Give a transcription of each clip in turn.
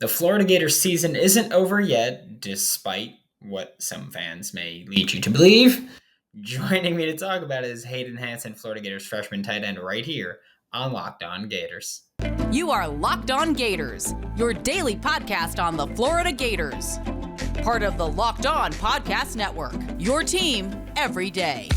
The Florida Gators season isn't over yet, despite what some fans may lead you to believe. Joining me to talk about it is Hayden Hansen, Florida Gators freshman tight end, right here on Locked On Gators. You are Locked On Gators, your daily podcast on the Florida Gators. Part of the Locked On Podcast Network, your team every day.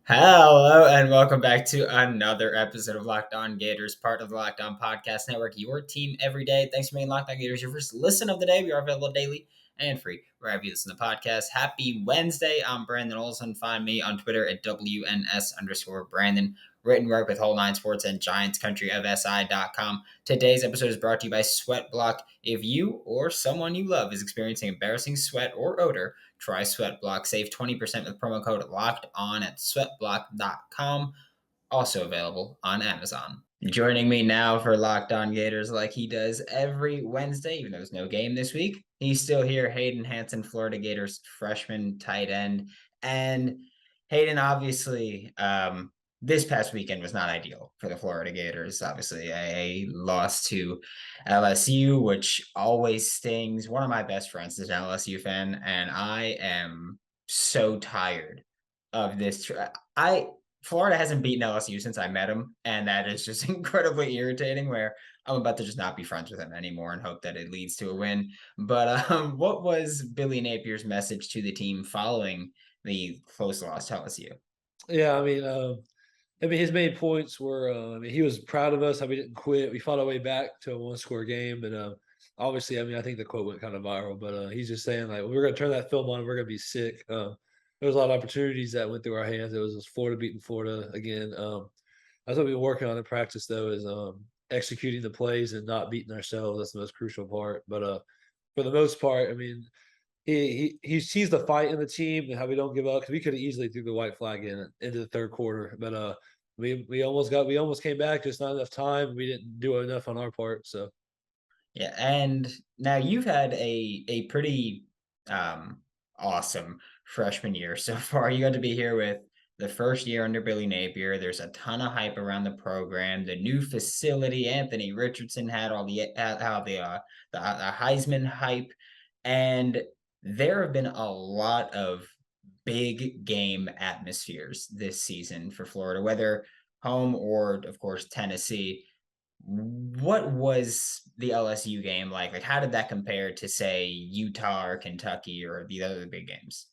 Hello and welcome back to another episode of Locked On Gators, part of the Locked On Podcast Network, your team every day. Thanks for making Locked On Gators your first listen of the day. We are available daily and free wherever you listen to podcasts. Happy Wednesday. I'm Brandon Olson. Find me on Twitter at WNS_Brandon. Written work with Whole Nine Sports and GiantsCountryofSI.com. Today's episode is brought to you by SweatBlock. If you or someone you love is experiencing embarrassing sweat or odor, try SweatBlock. Save 20% with promo code LOCKEDON at SweatBlock.com. Also available on Amazon. Joining me now for Locked On Gators like he does every Wednesday, even though there's no game this week. He's still here, Hayden Hansen, Florida Gators freshman tight end. And Hayden, obviously, this past weekend was not ideal for the Florida Gators. Obviously, a loss to LSU, which always stings. One of my best friends is an LSU fan, and I am so tired of this. Florida hasn't beaten LSU since I met him, and that is just incredibly irritating, where I'm about to just not be friends with him anymore and hope that it leads to a win. But what was Billy Napier's message to the team following the close loss to LSU? Yeah, his main points were, he was proud of us, how we didn't quit. We fought our way back to a one-score game, and obviously, I think the quote went kind of viral, but he's just saying, like, we're going to turn that film on, we're going to be sick. There was a lot of opportunities that went through our hands. It was Florida beating Florida again. That's what we've been working on in practice, though, is executing the plays and not beating ourselves. That's the most crucial part. But for the most part, he sees the fight in the team and how we don't give up, because we could have easily threw the white flag into the third quarter, but we almost came back, just not enough time. We didn't do enough on our part. So yeah, and now you've had a pretty awesome freshman year so far. You got to be here with the first year under Billy Napier. There's a ton of hype around the program, the new facility. Anthony Richardson had all the Heisman hype, and there have been a lot of big game atmospheres this season for Florida, whether home or, of course, Tennessee. What was the LSU game like? Like, how did that compare to, say, Utah or Kentucky or the other big games?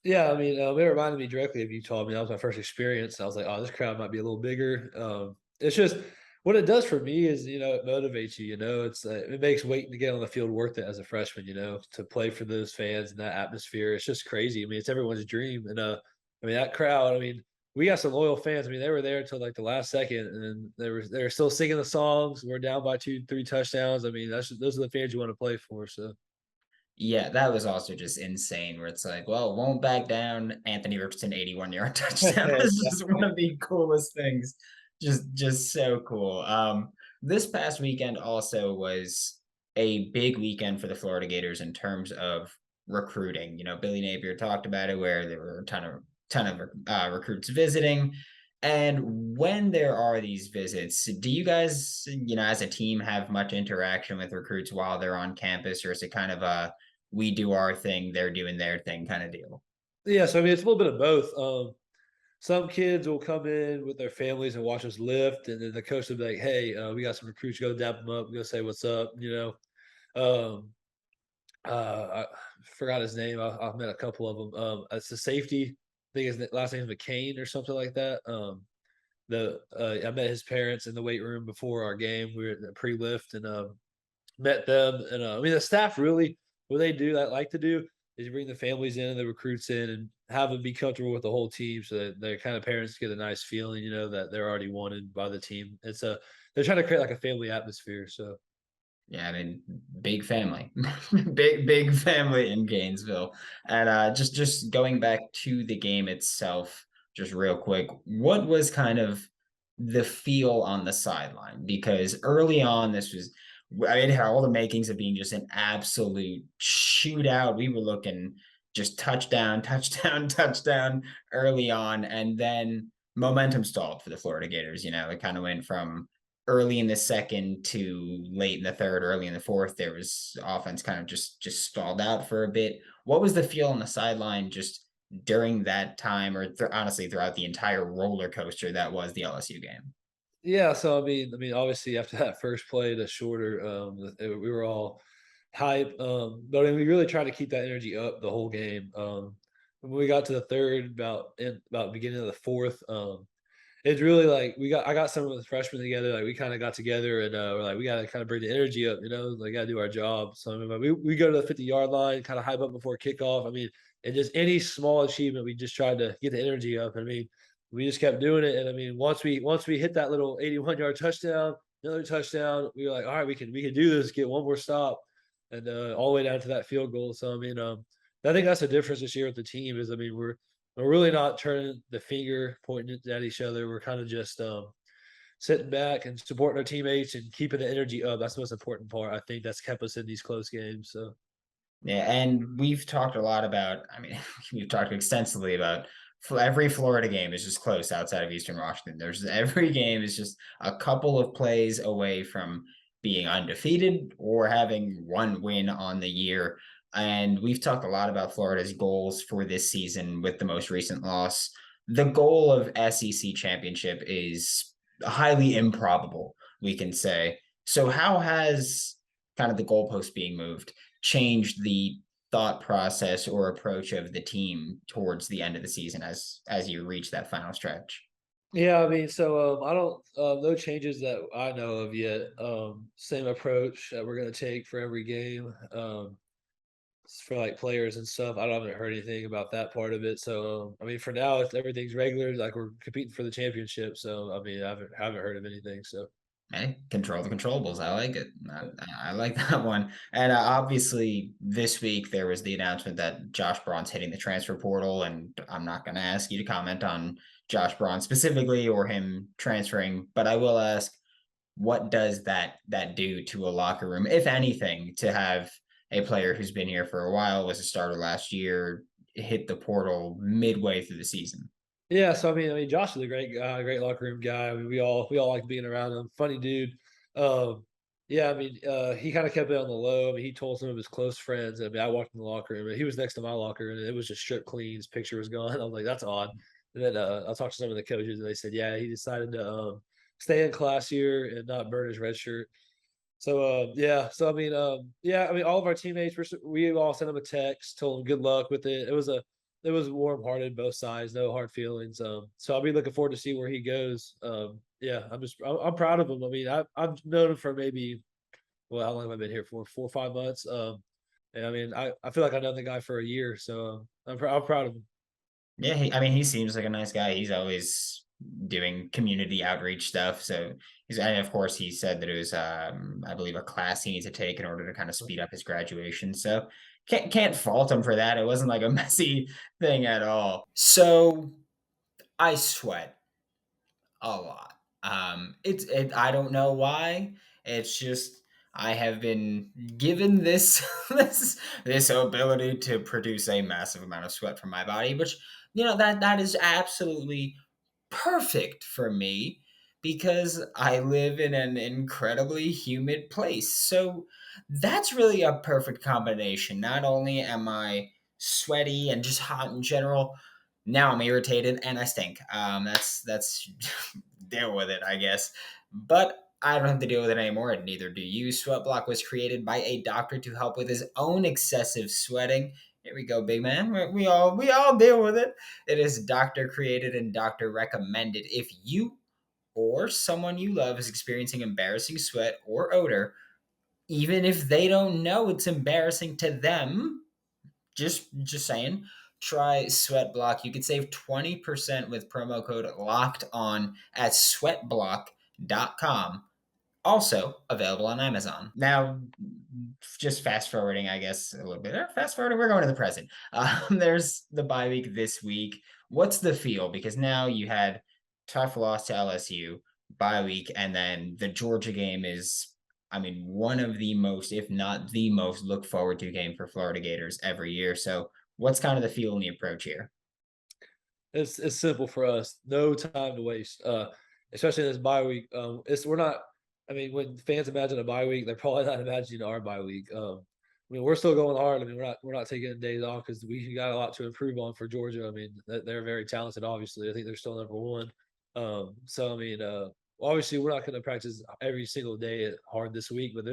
yeah, it reminded me directly of Utah. That was my first experience. I was like, oh, this crowd might be a little bigger. It's just what it does for me is, it motivates you. It makes waiting to get on the field worth it as a freshman. To play for those fans and that atmosphere. It's just crazy. It's everyone's dream, and that crowd. We got some loyal fans. They were there until like the last second, and then they were still singing the songs. We're down by 2-3 touchdowns. Those are the fans you want to play for. So. Yeah, that was also just insane, where it's like, well, won't back down. Anthony Richardson 81-yard touchdown. It's just one of the coolest things. Just so cool. This past weekend also was a big weekend for the Florida Gators in terms of recruiting. Billy Napier talked about it, where there were a ton of recruits visiting. And when there are these visits, do you guys, as a team, have much interaction with recruits while they're on campus, or is it kind of a we do our thing, they're doing their thing kind of deal? Yeah, so it's a little bit of both. Some kids will come in with their families and watch us lift, and then the coach will be like, "Hey, we got some recruits. Go dap them up. Go say what's up." Um, I forgot his name. I've met a couple of them. It's the safety. I think his last name is McCain or something like that. I met his parents in the weight room before our game. We were at the pre-lift and met them. And the staff really, what they do, I like to do, is bring the families in and the recruits in and have them be comfortable with the whole team, so that their kind of parents get a nice feeling, that they're already wanted by the team. They're trying to create like a family atmosphere. So Yeah, big family, big family in Gainesville. And just going back to the game itself, just real quick, what was kind of the feel on the sideline? Because early on, this was I mean, it had all the makings of being just an absolute shootout. We were looking just touchdown, touchdown, touchdown early on, and then momentum stalled for the Florida Gators. It kind of went from early in the second to late in the third, early in the fourth. There was offense kind of just stalled out for a bit. What was the feel on the sideline just during that time, or honestly throughout the entire roller coaster that was the LSU game? Yeah, so I mean, obviously after that first play, the shorter, we were all hype, but I mean, we really tried to keep that energy up the whole game. When we got to the third, about beginning of the fourth, it's really like I got some of the freshmen together. Like we kind of got together and we're like, we got to kind of bring the energy up, like got to do our job. So I mean, we go to the 50-yard line, kind of hype up before kickoff. I mean, and just any small achievement, we just tried to get the energy up. I mean, we just kept doing it. And I mean, once we hit that little 81-yard touchdown, another touchdown, we were like, all right, we can do this, get one more stop, and all the way down to that field goal. So I mean, I think that's the difference this year with the team is I mean we're really not turning the finger, pointing it at each other. We're kind of just sitting back and supporting our teammates and keeping the energy up. That's the most important part. I think that's kept us in these close games. So Yeah, and we've talked a lot about, I mean, we've talked extensively about every Florida game is just close outside of Eastern Washington. There's every game is just a couple of plays away from being undefeated or having one win on the year. And we've talked a lot about Florida's goals for this season with the most recent loss. The goal of SEC championship is highly improbable, we can say. So how has kind of the goalpost being moved changed the thought process or approach of the team towards the end of the season as you reach that final stretch? yeah, I mean, so I don't no changes that I know of yet. Same approach that we're gonna take for every game. For like players and stuff. I haven't heard anything about that part of it. So I mean, for now, if everything's regular, like we're competing for the championship. So I mean, I haven't heard of anything. So Hey, control the controllables. I like it. I like that one. And obviously, this week there was the announcement that Josh Braun's hitting the transfer portal, and I'm not going to ask you to comment on Josh Braun specifically or him transferring, but I will ask, what does that do to a locker room, if anything, to have a player who's been here for a while, was a starter last year, hit the portal midway through the season? yeah, so I mean, Josh is a great guy, great locker room guy. I mean, we all like being around him. Funny dude. Yeah, I mean, he kind of kept it on the low. I mean, he told some of his close friends. I mean, I walked in the locker room, and he was next to my locker, and it was just stripped clean. His picture was gone. I was like, that's odd. And then I talked to some of the coaches, and they said, yeah, he decided to stay in class here and not burn his red shirt. So yeah, so I mean yeah, I mean all of our teammates we all sent him a text, told him good luck with it. It was warm hearted both sides, no hard feelings. So I'll be looking forward to see where he goes. Yeah, I'm proud of him. I mean I've known him for maybe well how long have I been here for 4 or 5 months. And I mean I feel like I've known the guy for a year, so I'm proud of him. Yeah, I mean, he seems like a nice guy. He's always doing community outreach stuff. So and of course, he said that it was, I believe, a class he needs to take in order to kind of speed up his graduation. So can't fault him for that. It wasn't like a messy thing at all. So I sweat a lot. I don't know why. It's just I have been given this this ability to produce a massive amount of sweat from my body, which that is absolutely perfect for me because I live in an incredibly humid place. So that's really a perfect combination. Not only am I sweaty and just hot in general, now I'm irritated and I stink. That's deal with it, I guess. But I don't have to deal with it anymore, and neither do you. SweatBlock was created by a doctor to help with his own excessive sweating. Here we go, big man. We all deal with it. It is doctor created and doctor recommended. If you or someone you love is experiencing embarrassing sweat or odor, even if they don't know it's embarrassing to them, just saying, try SweatBlock. You can save 20% with promo code locked on at sweatblock.com. Also available on Amazon. Now, just fast forwarding, I guess, a little bit. Fast forwarding, we're going to the present. There's the bye week this week. What's the feel? Because now you had tough loss to LSU, bye week, and then the Georgia game is I mean, one of the most, if not the most, look forward to game for Florida Gators every year. So, what's kind of the feel and the approach here? It's simple for us. No time to waste. Especially in this bye week. It's we're not. I mean, when fans imagine a bye week, they're probably not imagining our bye week. I mean, we're still going hard. I mean, we're not taking days off because we got a lot to improve on for Georgia. I mean, they're very talented. Obviously, I think they're still number one. So I mean, obviously, we're not going to practice every single day hard this week, but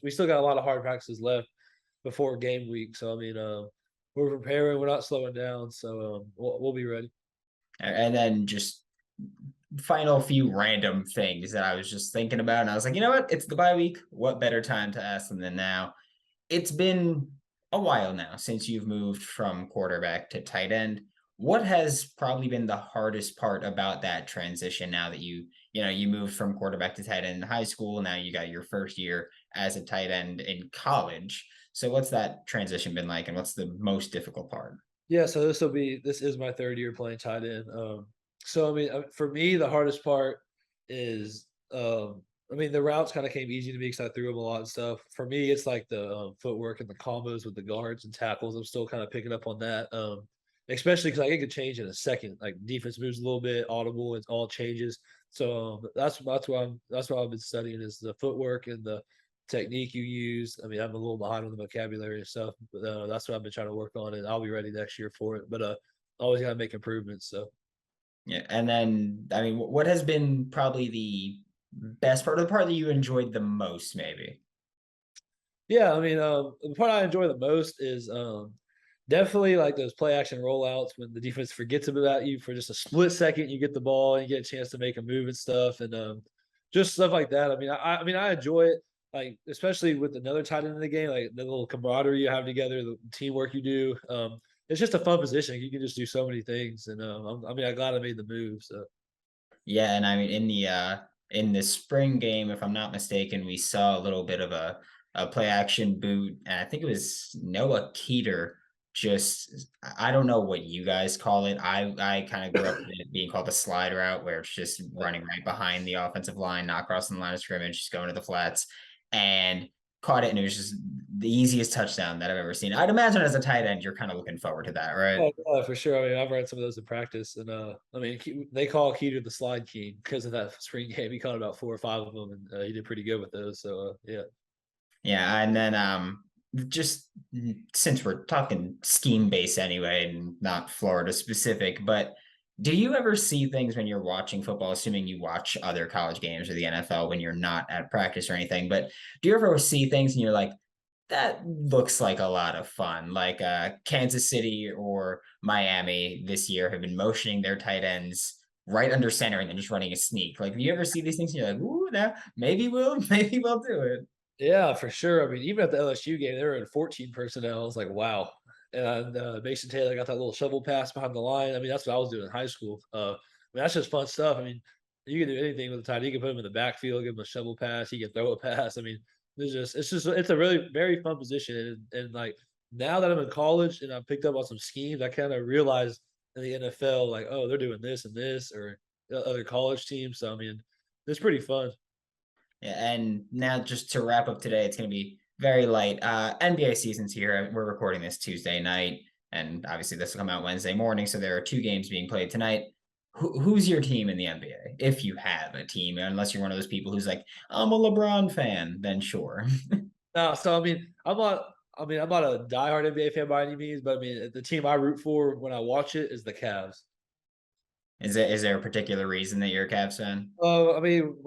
we still got a lot of hard practices left before game week. So I mean, we're preparing. We're not slowing down. So we'll be ready. And then just final few random things that I was just thinking about. And I was like, you know what? It's the bye week. What better time to ask them than now? It's been a while now since you've moved from quarterback to tight end. What has probably been the hardest part about that transition now that you moved from quarterback to tight end in high school, now you got your first year as a tight end in college. So what's that transition been like and what's the most difficult part? Yeah, so this is my 3rd year playing tight end. So I mean, for me, the hardest part is, I mean, the routes kind of came easy to me because I threw them a lot and stuff. For me, it's like the footwork and the combos with the guards and tackles. I'm still kind of picking up on that, especially because I get to change in a second. Like defense moves a little bit, audible, it all changes. So that's what I've been studying is the footwork and the technique you use. I mean, I'm a little behind on the vocabulary and stuff, but that's what I've been trying to work on, and I'll be ready next year for it. But always got to make improvements. So Yeah. And then, I mean, what has been probably the best part, or the part that you enjoyed the most, maybe? yeah, I mean, the part I enjoy the most is definitely like those play action rollouts when the defense forgets about you for just a split second. You get the ball and you get a chance to make a move and stuff, and just stuff like that. I mean, I enjoy it. Like especially with another tight end in the game, like the little camaraderie you have together, the teamwork you do. It's just a fun position. You can just do so many things, and I mean, I'm glad I made the move. So Yeah, and I mean in the spring game, if I'm not mistaken, we saw a little bit of a play action boot, and I think it was Noah Keeter. Just I don't know what you guys call it. I kind of grew up with it being called a slide route, where it's just running right behind the offensive line, not crossing the line of scrimmage, just going to the flats, and caught it, and it was just the easiest touchdown that I've ever seen. I'd imagine as a tight end, you're kind of looking forward to that, right? oh, yeah, for sure. I mean, I've read some of those in practice, and I mean, they call Keeter the slide king because of that spring game. He caught about 4 or 5 of them, and he did pretty good with those. So yeah. Yeah, and then just since we're talking scheme base anyway and not Florida specific, but do you ever see things when you're watching football, assuming you watch other college games or the NFL when you're not at practice or anything, but do you ever see things and you're like, that looks like a lot of fun? Like Kansas City or Miami this year have been motioning their tight ends right under center and then just running a sneak. Like, do you ever see these things and you're like, ooh, that maybe we'll do it. Yeah, for sure. I mean, even at the LSU game, they were in 14 personnel. I was like, wow. And Mason Taylor got that little shovel pass behind the line. I mean, that's what I was doing in high school. I mean, that's just fun stuff. I mean, you can do anything with the tight. You can put him in the backfield, give him a shovel pass. He can throw a pass. I mean, it's a really very fun position. And like now that I'm in college and I picked up on some schemes, I kind of realized in the NFL, like, oh, they're doing this and this, or other college teams. So I mean, it's pretty fun. Yeah, and now just to wrap up today, it's going to be very light. NBA season's here. We're recording this Tuesday night, and obviously this will come out Wednesday morning. So there are two games being played tonight. Who's your team in the NBA? If you have a team, unless you're one of those people who's like, I'm a LeBron fan, then sure. No, so I mean, I'm not. I mean, I'm not a diehard NBA fan by any means, but I mean, the team I root for when I watch it is the Cavs. Is there a particular reason that you're a Cavs fan? I mean,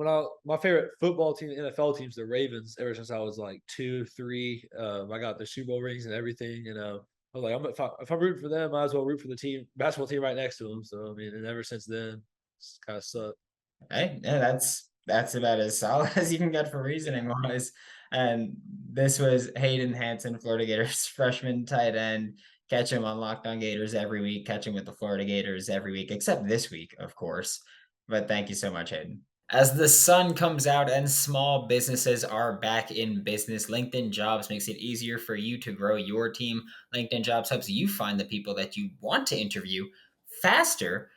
my favorite football team, NFL team's the Ravens. Ever since I was like 2, 3, I got the Super Bowl rings and everything, and I was like, if I'm rooting for them, I might as well root for the team, basketball team right next to them. So I mean, and ever since then, it's kind of sucked. Hey, yeah, that's about as solid as you can get for reasoning wise. And this was Hayden Hanson, Florida Gators freshman tight end. Catch him on Locked On Gators every week. Catch him with the Florida Gators every week, except this week, of course. But thank you so much, Hayden. As the sun comes out and small businesses are back in business, LinkedIn Jobs makes it easier for you to grow your team. LinkedIn Jobs helps you find the people that you want to interview faster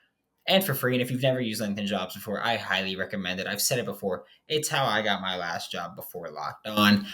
and for free. And if you've never used LinkedIn Jobs before, I highly recommend it. I've said it before. It's how I got my last job before Locked On,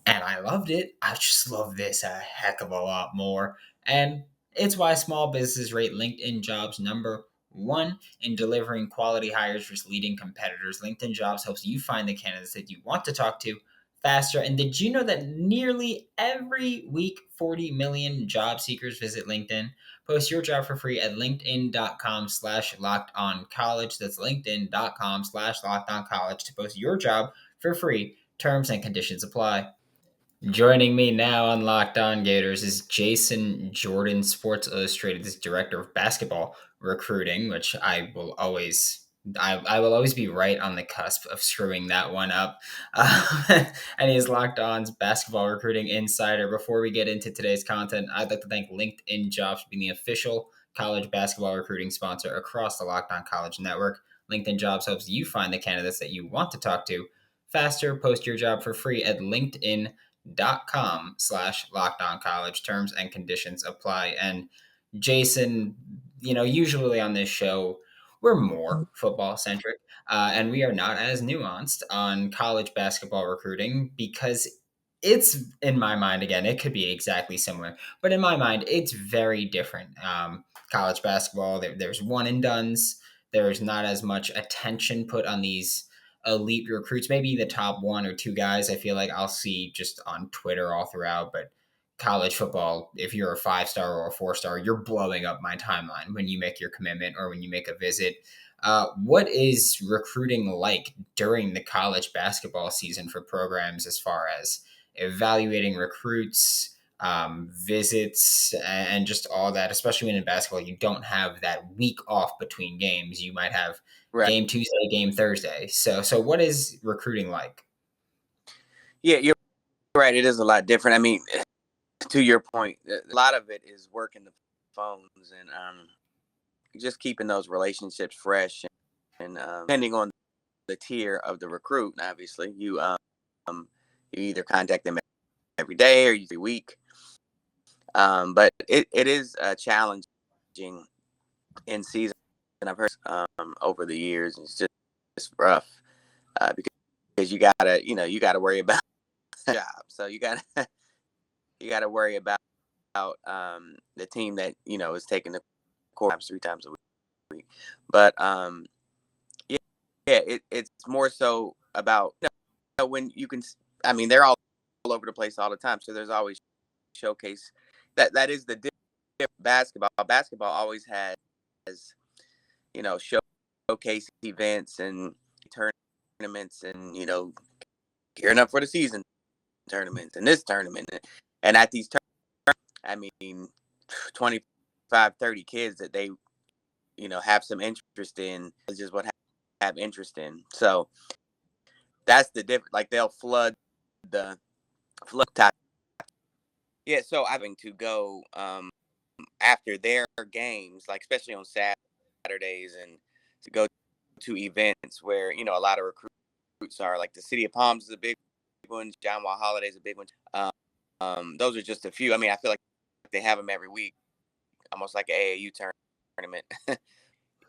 and I loved it. I just love this a heck of a lot more. And it's why small businesses rate LinkedIn Jobs number one in delivering quality hires versus leading competitors. LinkedIn Jobs helps you find the candidates that you want to talk to faster. And did you know that nearly every week, 40 million job seekers visit LinkedIn? Post your job for free at linkedin.com/lockedoncollege. That's linkedin.com/lockedoncollege to post your job for free. Terms and conditions apply. Joining me now on Locked On Gators is Jason Jordan, Sports Illustrated's director of basketball recruiting, which I will always be right on the cusp of screwing that one up. And he is Locked On's basketball recruiting insider. Before we get into today's content, I'd like to thank LinkedIn Jobs for being the official college basketball recruiting sponsor across the Locked On College network. LinkedIn Jobs helps you find the candidates that you want to talk to faster. Post your job for free at linkedin.com/lockedoncollege. Terms and conditions apply. And Jason, usually on this show, we're more football centric, and we are not as nuanced on college basketball recruiting because it's, in my mind, again, it could be exactly similar, but in my mind, it's very different. College basketball, there's one and dones. There's not as much attention put on these elite recruits, maybe the top one or two guys I feel like I'll see just on Twitter all throughout. But college football, if you're a 5-star or a 4-star, you're blowing up my timeline when you make your commitment or when you make a visit. What is recruiting like during the college basketball season for programs as far as evaluating recruits, visits, and just all that, especially when in basketball, you don't have that week off between games. You might have Right. game Tuesday, game Thursday. So what is recruiting like? Yeah, you're right. It is a lot different. I mean, to your point, a lot of it is working the phones and just keeping those relationships fresh. And depending on the tier of the recruit, obviously, you either contact them every day or every week. But it is challenging in season. And I've heard over the years, it's rough because you gotta worry about the job. So you gotta worry about the team that is taking the course 3 times a week. But it's more so about when you can. I mean, they're all over the place all the time, so there's always showcase. That is the different basketball. Basketball always has showcase events and tournaments and gearing up for the season tournaments and this tournament. And at these tournaments, I mean, 25, 30 kids that they, have some interest in is just what have interest in. So that's the difference. Like they'll flood top. Yeah. So having to go after their games, like especially on Saturdays, and to go to events where, a lot of recruits are, like the City of Palms is a big one. John Wall Holiday is a big one. Those are just a few. I mean, I feel like they have them every week, almost like an AAU tournament.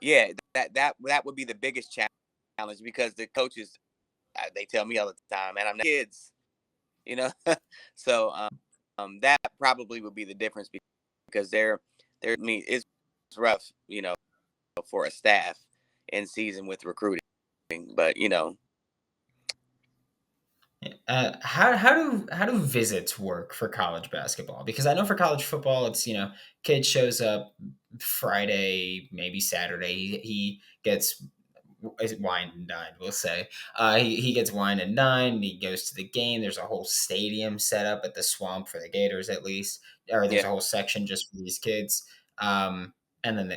Yeah, that would be the biggest challenge because the coaches, they tell me all the time, man, I'm not kids, So that probably would be the difference because I mean, it's rough, for a staff in season with recruiting, but How do visits work for college basketball? Because I know for college football, it's kid shows up Friday, maybe Saturday. He gets wine and dine, we'll say. He gets wine and dine. He goes to the game. There's a whole stadium set up at the Swamp for the Gators, at least, or there's yeah. a whole section just for these kids. And then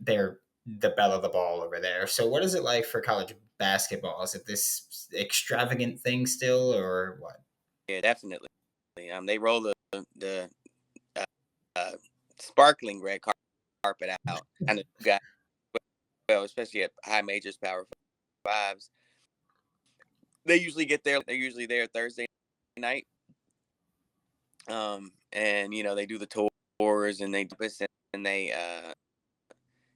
they're the belle of the ball over there. So what is it like for college basketball? Is it this extravagant thing still, or what? Yeah, definitely. They roll the uh, uh, sparkling red carpet out, and got especially at high majors, Power Fives. They usually get there. They're usually there Thursday night, and they do the tours and they do this and they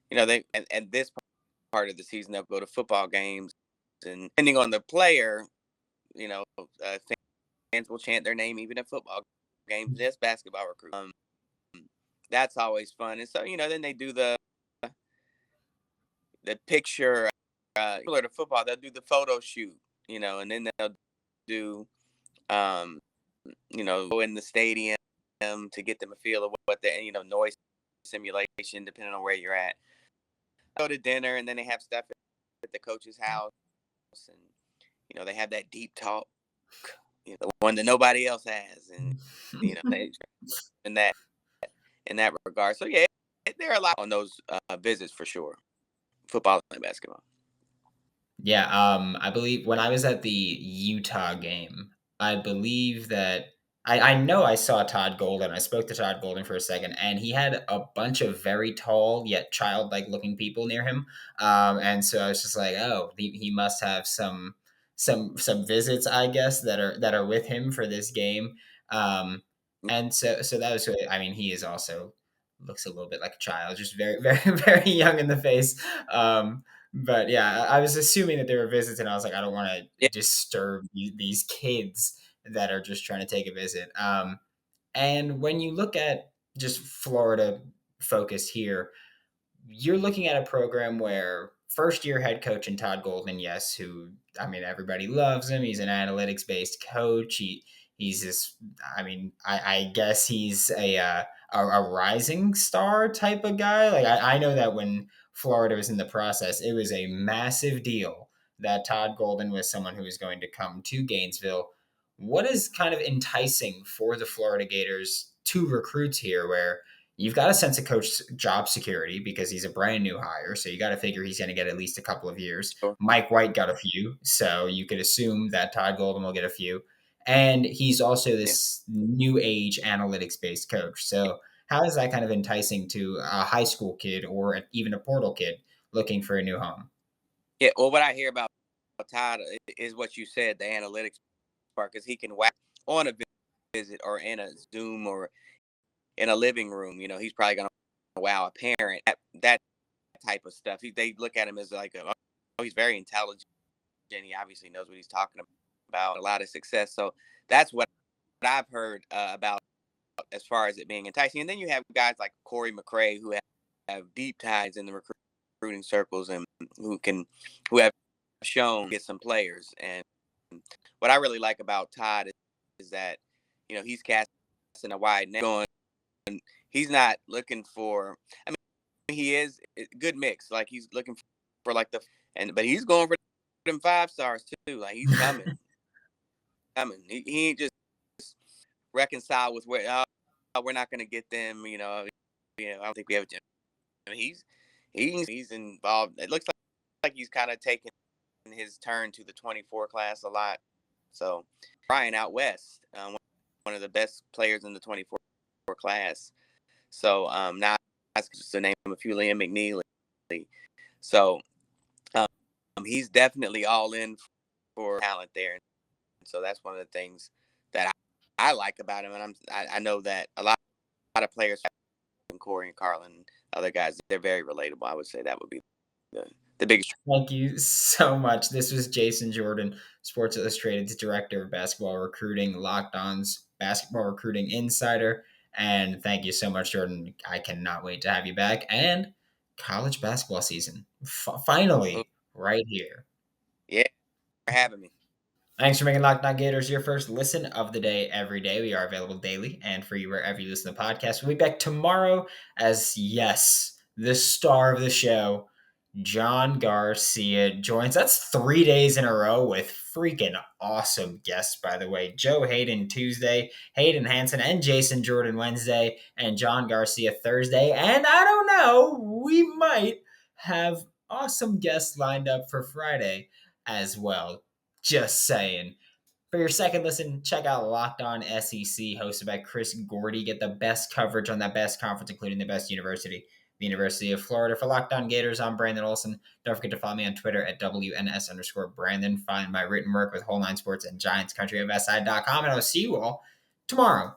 they and this part of the season, they'll go to football games, and depending on the player, fans will chant their name even at football games. That's basketball recruit. That's always fun. And so, then they do the picture. Similar to football, they'll do the photo shoot, and then they'll do, go in the stadium to get them a feel of what the, noise simulation, depending on where you're at. Go to dinner, and then they have stuff at the coach's house, and, they have that deep talk, the one that nobody else has. And, they in that regard. So, yeah, there are a lot on those visits for sure. Football and basketball. Yeah, I believe when I was at the Utah game, I believe that I know I saw Todd Golden. I spoke to Todd Golden for a second, and he had a bunch of very tall yet childlike looking people near him. And so I was just like, oh, he must have some visits, I guess, that are with him for this game. And so that was really, I mean, he is also looks a little bit like a child, just very, very, very young in the face. But yeah, I was assuming that they were visits, and I was like, I don't want to Yeah. disturb these kids that are just trying to take a visit. And when you look at just Florida focus here, you're looking at a program where first year head coach and Todd Golden, yes, who, I mean, everybody loves him. He's an analytics based coach. He's this, I mean, I guess he's a rising star type of guy. Like I know that when Florida was in the process, it was a massive deal that Todd Golden was someone who was going to come to Gainesville. What is kind of enticing for the Florida Gators to recruits here where you've got a sense of coach job security because he's a brand new hire. So you got to figure he's going to get at least a couple of years. Sure. Mike White got a few. So you could assume that Todd Golden will get a few. And he's also this new age analytics based coach. So how is that kind of enticing to a high school kid or even a portal kid looking for a new home? Yeah. Well, what I hear about Todd is what you said, the analytics part, because he can whack on a visit or in a Zoom or in a living room. He's probably going to wow a parent. That type of stuff. They look at him as like, he's very intelligent. And he obviously knows what he's talking about. A lot of success. So that's what I've heard about as far as it being enticing. And then you have guys like Corey McRae who have deep ties in the recruiting circles and who have shown get some players. And what I really like about Todd is that, he's casting a wide net going. He's not looking for, I mean, he is a good mix. Like he's looking for like but he's going for them 5 stars too. Like he's coming. He ain't just reconcile with where we're not going to get them. I don't think we have. I mean, he's involved. It looks like he's kind of taking his turn to the 24 class a lot. So Brian out west, one of the best players in the 24 class. So now that's just to name a few, Liam McNeely. So he's definitely all in for talent there. And so that's one of the things that I like about him. And I know that a lot of players, Corey and Carlin, and other guys, they're very relatable. I would say that would be the biggest. Thank you so much. This was Jason Jordan, Sports Illustrated's Director of Basketball Recruiting, Locked On's Basketball Recruiting Insider. And thank you so much, Jordan. I cannot wait to have you back. And college basketball season, finally, right here. Yeah, for having me. Thanks for making Locked On Gators your first listen of the day every day. We are available daily and free wherever you listen to the podcast. We'll be back tomorrow as, yes, the star of the show, John Garcia joins. That's 3 days in a row with freaking awesome guests, by the way. Joe Hayden Tuesday, Hayden Hansen and Jason Jordan Wednesday, and John Garcia Thursday. And I don't know, we might have awesome guests lined up for Friday as well. Just saying. For your second listen, check out Locked On SEC, hosted by Chris Gordy. Get the best coverage on that best conference, including the best university, the University of Florida. For Locked On Gators, I'm Brandon Olson. Don't forget to follow me on Twitter at WNS_Brandon. Find my written work with Whole Nine Sports and GiantsCountryofSI.com. And I'll see you all tomorrow.